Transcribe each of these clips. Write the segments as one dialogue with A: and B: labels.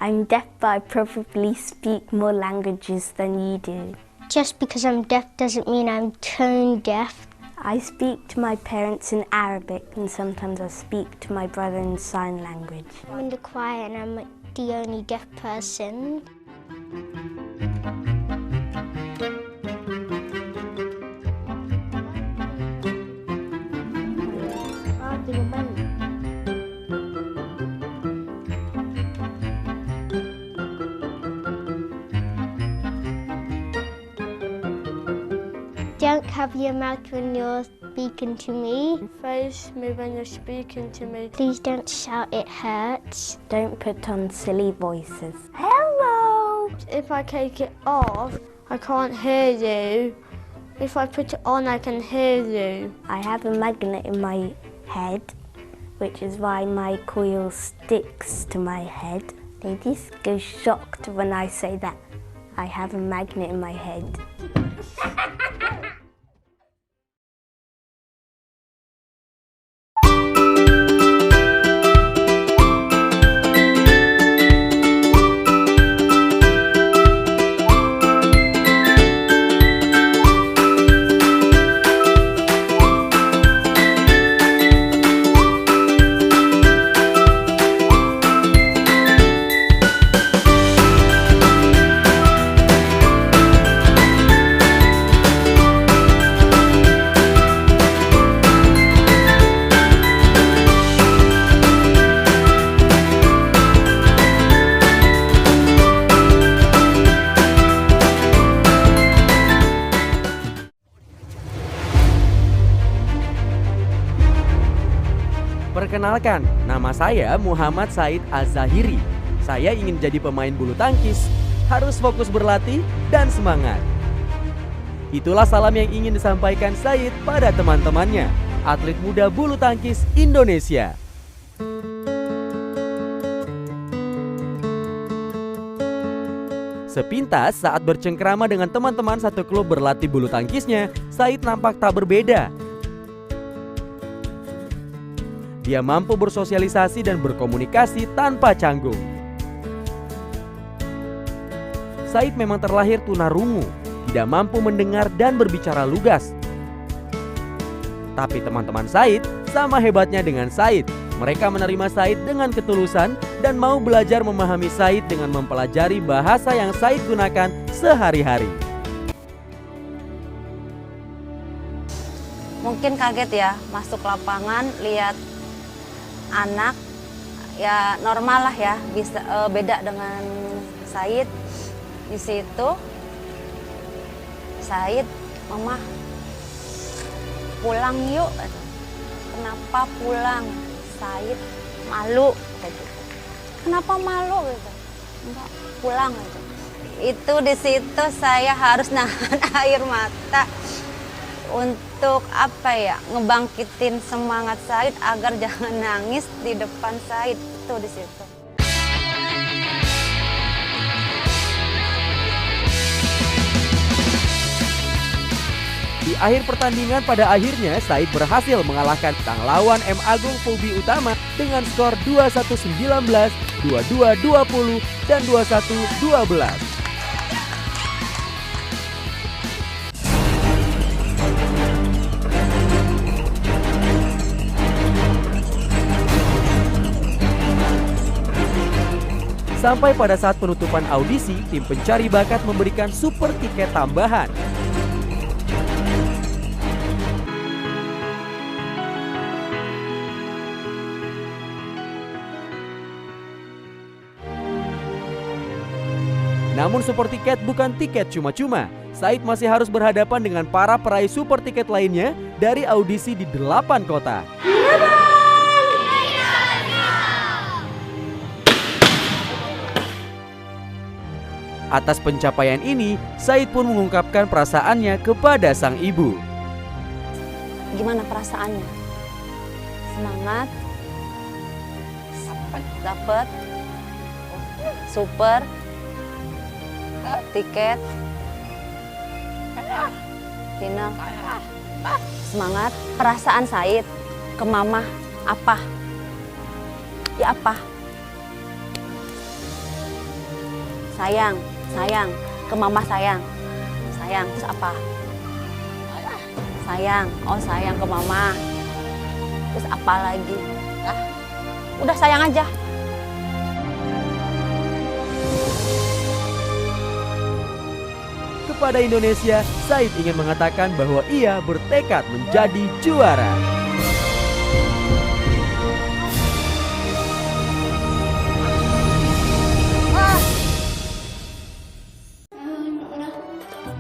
A: I'm deaf, but I probably speak more languages than you do.
B: Just because I'm deaf doesn't mean I'm tone deaf.
A: I speak to my parents in Arabic, and sometimes I speak to my brother in sign language.
B: I'm in the choir and I'm the only deaf person. Don't cover your mouth when you're speaking to me.
C: Face me when you're speaking to me.
B: Please don't shout, it hurts.
A: Don't put on silly voices. Hello!
C: If I take it off, I can't hear you. If I put it on, I can hear you.
A: I have a magnet in my head, which is why my coil sticks to my head. They just go shocked when I say that I have a magnet in my head.
D: Perkenalkan, nama saya Muhammad Said Az-Zahiri. Saya ingin jadi pemain bulu tangkis, harus fokus berlatih dan semangat. Itulah salam yang ingin disampaikan Said pada teman-temannya, atlet muda bulu tangkis Indonesia. Sepintas saat bercengkrama dengan teman-teman satu klub berlatih bulu tangkisnya, Said nampak tak berbeda. Dia mampu bersosialisasi dan berkomunikasi tanpa canggung. Said memang terlahir tunarungu, tidak mampu mendengar dan berbicara lugas. Tapi teman-teman Said sama hebatnya dengan Said. Mereka menerima Said dengan ketulusan dan mau belajar memahami Said dengan mempelajari bahasa yang Said gunakan sehari-hari.
E: Mungkin kaget ya, masuk lapangan lihat anak ya normal lah ya, bisa beda dengan Said. Di situ Said, "Mama, pulang yuk." "Kenapa pulang?" Said malu gitu. "Kenapa malu?" gitu. "Enggak, pulang." gitu. Itu di situ saya harus nahan air mata untuk ngebangkitin semangat Said agar jangan nangis di depan Said. Itu di situ.
D: Di akhir pertandingan pada akhirnya Said berhasil mengalahkan sang lawan M. Agung Pubi Utama dengan skor 21-19, 22-20, dan 21-12. Sampai pada saat penutupan audisi, tim pencari bakat memberikan super tiket tambahan. Namun super tiket bukan tiket cuma-cuma. Said masih harus berhadapan dengan para peraih super tiket lainnya dari audisi di 8 kota. Atas pencapaian ini, Said pun mengungkapkan perasaannya kepada sang ibu.
E: Gimana perasaannya? Semangat, dapat super tiket final. Semangat. Perasaan Said ke mama apa? Ya apa? sayang, sayang, ke mama sayang. Sayang, terus apa? Sayang, oh sayang ke mama. Terus apa lagi? Ah, udah sayang aja.
D: Kepada Indonesia, Said ingin mengatakan bahwa ia bertekad menjadi juara.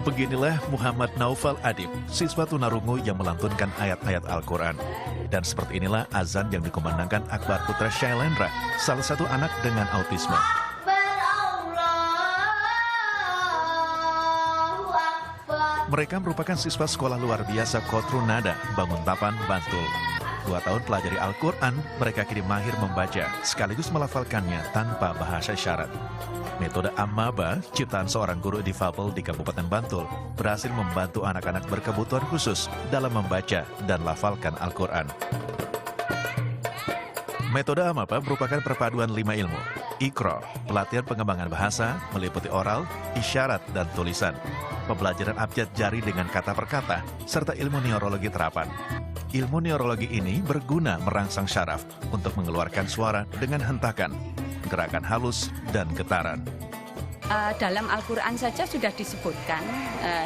F: Beginilah Muhammad Naufal Adib, siswa tunarungu yang melantunkan ayat-ayat Al-Quran. Dan seperti inilah azan yang dikumandangkan Akbar Putra Shailendra, salah satu anak dengan autisme. Mereka merupakan siswa sekolah luar biasa Kotrunada, Banguntapan, Bantul. 2 tahun pelajari Al-Quran, mereka kini mahir membaca, sekaligus melafalkannya tanpa bahasa syarat. Metode Ammaba, ciptaan seorang guru difabel di Kabupaten Bantul, berhasil membantu anak-anak berkebutuhan khusus dalam membaca dan lafalkan Al-Quran. Metode Ammaba merupakan perpaduan 5 ilmu. Iqra, pelatihan pengembangan bahasa, meliputi oral, isyarat, dan tulisan. Pembelajaran abjad jari dengan kata per kata, serta ilmu neurologi terapan. Ilmu neurologi ini berguna merangsang syaraf untuk mengeluarkan suara dengan hentakan, gerakan halus, dan getaran.
G: Dalam Al-Quran saja sudah disebutkan,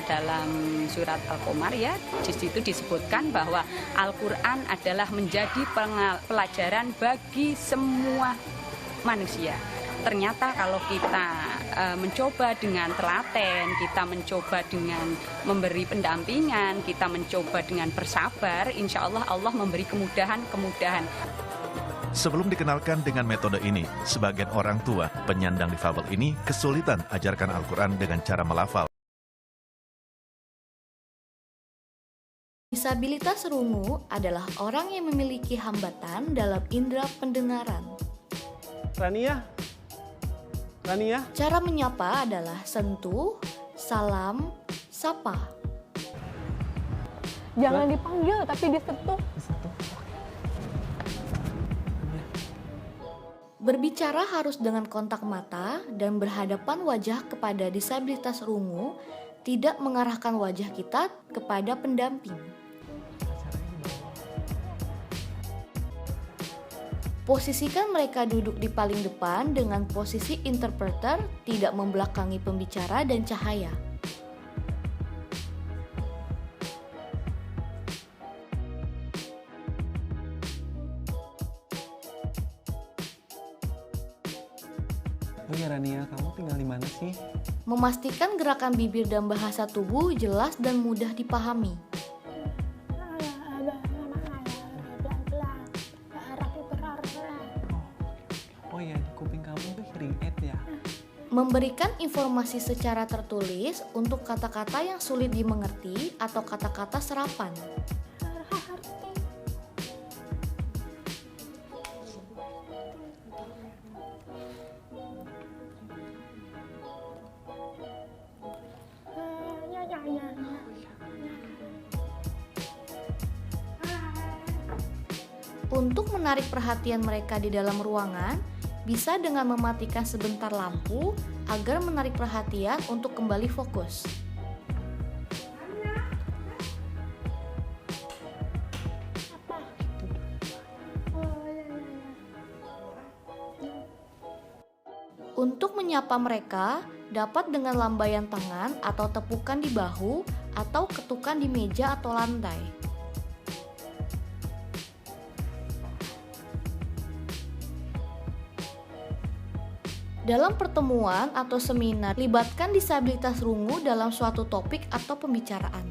G: dalam surat Al-Qamar ya, di situ disebutkan bahwa Al-Quran adalah menjadi pelajaran bagi semua manusia. Ternyata kalau kita mencoba dengan telaten, kita mencoba dengan memberi pendampingan, kita mencoba dengan bersabar, insya Allah Allah memberi kemudahan-kemudahan.
F: Sebelum dikenalkan dengan metode ini, sebagian orang tua penyandang difabel ini kesulitan ajarkan Al-Quran dengan cara melafal.
H: Disabilitas rungu adalah orang yang memiliki hambatan dalam indera pendengaran.
I: Rania?
H: Cara menyapa adalah sentuh, salam, sapa.
J: Jangan dipanggil tapi disentuh.
H: Berbicara harus dengan kontak mata dan berhadapan wajah kepada disabilitas rungu, tidak mengarahkan wajah kita kepada pendamping. Posisikan mereka duduk di paling depan dengan posisi interpreter, tidak membelakangi pembicara dan cahaya.
I: Oh ya Rania, kamu tinggal di mana sih?
H: Memastikan gerakan bibir dan bahasa tubuh jelas dan mudah dipahami.
I: Oh ya, di kuping kamu tuh hearing aid ya?
H: Memberikan informasi secara tertulis untuk kata-kata yang sulit dimengerti atau kata-kata serapan. Untuk menarik perhatian mereka di dalam ruangan, bisa dengan mematikan sebentar lampu agar menarik perhatian untuk kembali fokus. Untuk menyapa mereka, dapat dengan lambaian tangan atau tepukan di bahu atau ketukan di meja atau lantai. Dalam pertemuan atau seminar, libatkan disabilitas rungu dalam suatu topik atau pembicaraan.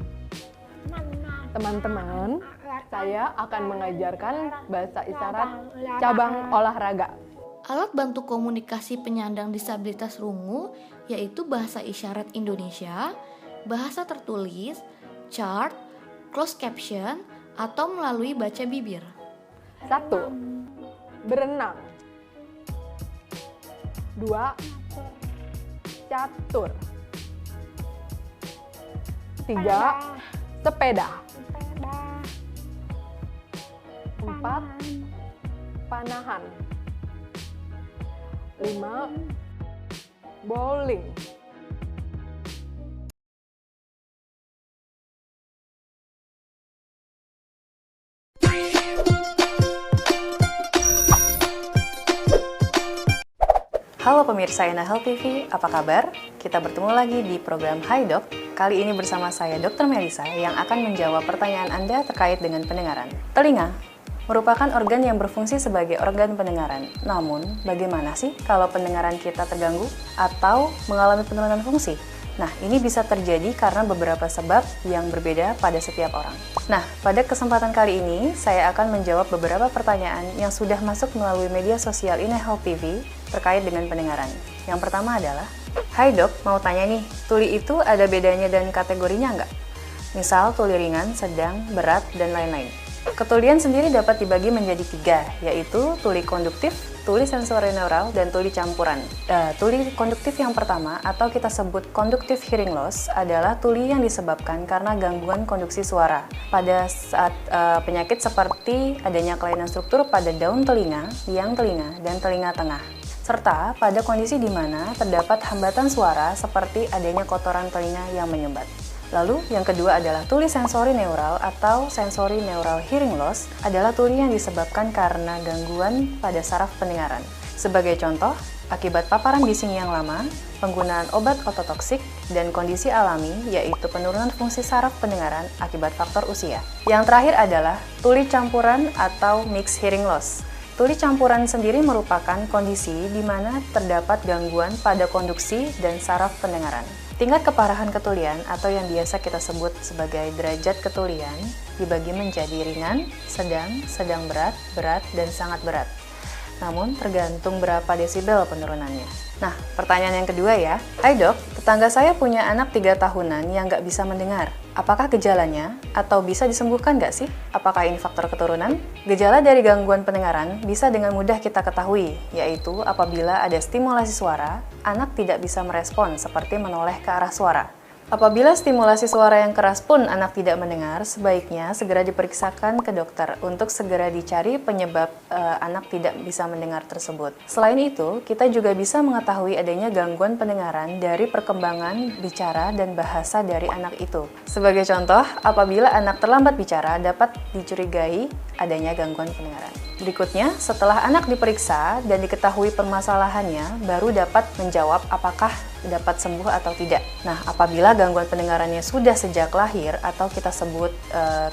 J: Teman-teman, saya akan mengajarkan bahasa isyarat cabang olahraga.
H: Alat bantu komunikasi penyandang disabilitas rungu yaitu bahasa isyarat Indonesia, bahasa tertulis, chart, closed caption, atau melalui baca bibir.
J: 1. Berenang. 2. Catur. 3. Sepeda. 4. Panahan. 5. bowling.
K: Halo pemirsa Inahel TV, apa kabar? Kita bertemu lagi di program Hai Dok. Kali ini bersama saya Dr. Melisa yang akan menjawab pertanyaan Anda terkait dengan pendengaran. Telinga merupakan organ yang berfungsi sebagai organ pendengaran. Namun, bagaimana sih kalau pendengaran kita terganggu atau mengalami penurunan fungsi? Nah, ini bisa terjadi karena beberapa sebab yang berbeda pada setiap orang. Nah, pada kesempatan kali ini, saya akan menjawab beberapa pertanyaan yang sudah masuk melalui media sosial Inahel TV terkait dengan pendengaran. Yang pertama adalah, Hai Dok, mau tanya nih, tuli itu ada bedanya dan kategorinya nggak? Misal tuli ringan, sedang, berat, dan lain-lain. Ketulian sendiri dapat dibagi menjadi 3, yaitu tuli konduktif, tuli sensorineural, dan tuli campuran. Tuli konduktif yang pertama, atau kita sebut conductive hearing loss, adalah tuli yang disebabkan karena gangguan konduksi suara. Pada saat penyakit seperti adanya kelainan struktur pada daun telinga, liang telinga, dan telinga tengah. Serta pada kondisi di mana terdapat hambatan suara seperti adanya kotoran telinga yang menyumbat. Lalu, yang kedua adalah tuli sensorineural atau sensory neural hearing loss adalah tuli yang disebabkan karena gangguan pada saraf pendengaran. Sebagai contoh, akibat paparan bising yang lama, penggunaan obat ototoksik, dan kondisi alami yaitu penurunan fungsi saraf pendengaran akibat faktor usia. Yang terakhir adalah tuli campuran atau mixed hearing loss. Tuli campuran sendiri merupakan kondisi di mana terdapat gangguan pada konduksi dan saraf pendengaran. Tingkat keparahan ketulian atau yang biasa kita sebut sebagai derajat ketulian dibagi menjadi ringan, sedang berat, berat, dan sangat berat. Namun tergantung berapa desibel penurunannya. Nah, pertanyaan yang kedua ya. Hai Dok, tetangga saya punya anak 3 tahunan yang nggak bisa mendengar. Apakah gejalanya atau bisa disembuhkan nggak sih? Apakah ini faktor keturunan? Gejala dari gangguan pendengaran bisa dengan mudah kita ketahui, yaitu apabila ada stimulasi suara, anak tidak bisa merespon seperti menoleh ke arah suara. Apabila stimulasi suara yang keras pun anak tidak mendengar, sebaiknya segera diperiksakan ke dokter untuk segera dicari penyebab anak tidak bisa mendengar tersebut. Selain itu, kita juga bisa mengetahui adanya gangguan pendengaran dari perkembangan bicara dan bahasa dari anak itu. Sebagai contoh, apabila anak terlambat bicara dapat dicurigai adanya gangguan pendengaran. Berikutnya, setelah anak diperiksa dan diketahui permasalahannya, baru dapat menjawab apakah dapat sembuh atau tidak. Nah, apabila gangguan pendengarannya sudah sejak lahir atau kita sebut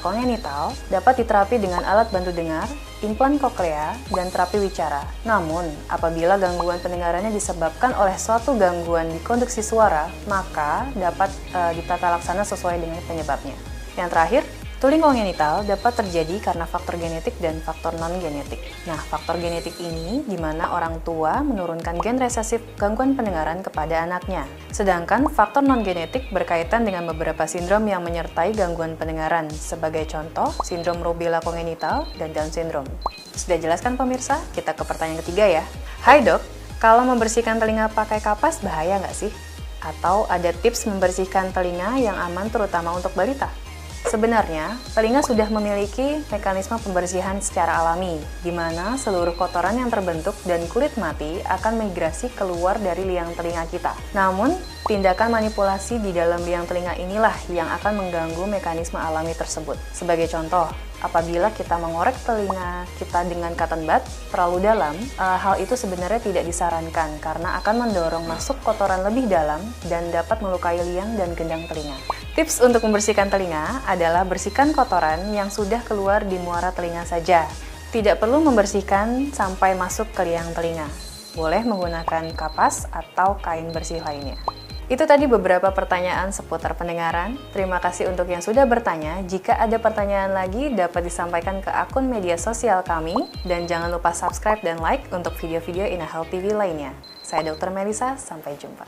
K: kongenital, dapat diterapi dengan alat bantu dengar, implan koklea, dan terapi wicara. Namun, apabila gangguan pendengarannya disebabkan oleh suatu gangguan di konduksi suara, maka dapat ditata laksana sesuai dengan penyebabnya. Yang terakhir, tuli kongenital dapat terjadi karena faktor genetik dan faktor non-genetik. Nah, faktor genetik ini di mana orang tua menurunkan gen resesif gangguan pendengaran kepada anaknya. Sedangkan faktor non-genetik berkaitan dengan beberapa sindrom yang menyertai gangguan pendengaran. Sebagai contoh, sindrom rubella kongenital dan Down syndrome. Sudah jelaskan pemirsa? Kita ke pertanyaan ketiga ya. Hai Dok, kalau membersihkan telinga pakai kapas bahaya nggak sih? Atau ada tips membersihkan telinga yang aman terutama untuk balita? Sebenarnya, telinga sudah memiliki mekanisme pembersihan secara alami, di mana seluruh kotoran yang terbentuk dan kulit mati akan migrasi keluar dari liang telinga kita. Namun, tindakan manipulasi di dalam liang telinga inilah yang akan mengganggu mekanisme alami tersebut. Sebagai contoh, apabila kita mengorek telinga kita dengan cotton bud terlalu dalam, hal itu sebenarnya tidak disarankan karena akan mendorong masuk kotoran lebih dalam dan dapat melukai liang dan gendang telinga. Tips untuk membersihkan telinga adalah bersihkan kotoran yang sudah keluar di muara telinga saja. Tidak perlu membersihkan sampai masuk ke liang telinga. Boleh menggunakan kapas atau kain bersih lainnya. Itu tadi beberapa pertanyaan seputar pendengaran. Terima kasih untuk yang sudah bertanya. Jika ada pertanyaan lagi, dapat disampaikan ke akun media sosial kami. Dan jangan lupa subscribe dan like untuk video-video Inahel TV lainnya. Saya Dr. Melisa, sampai jumpa.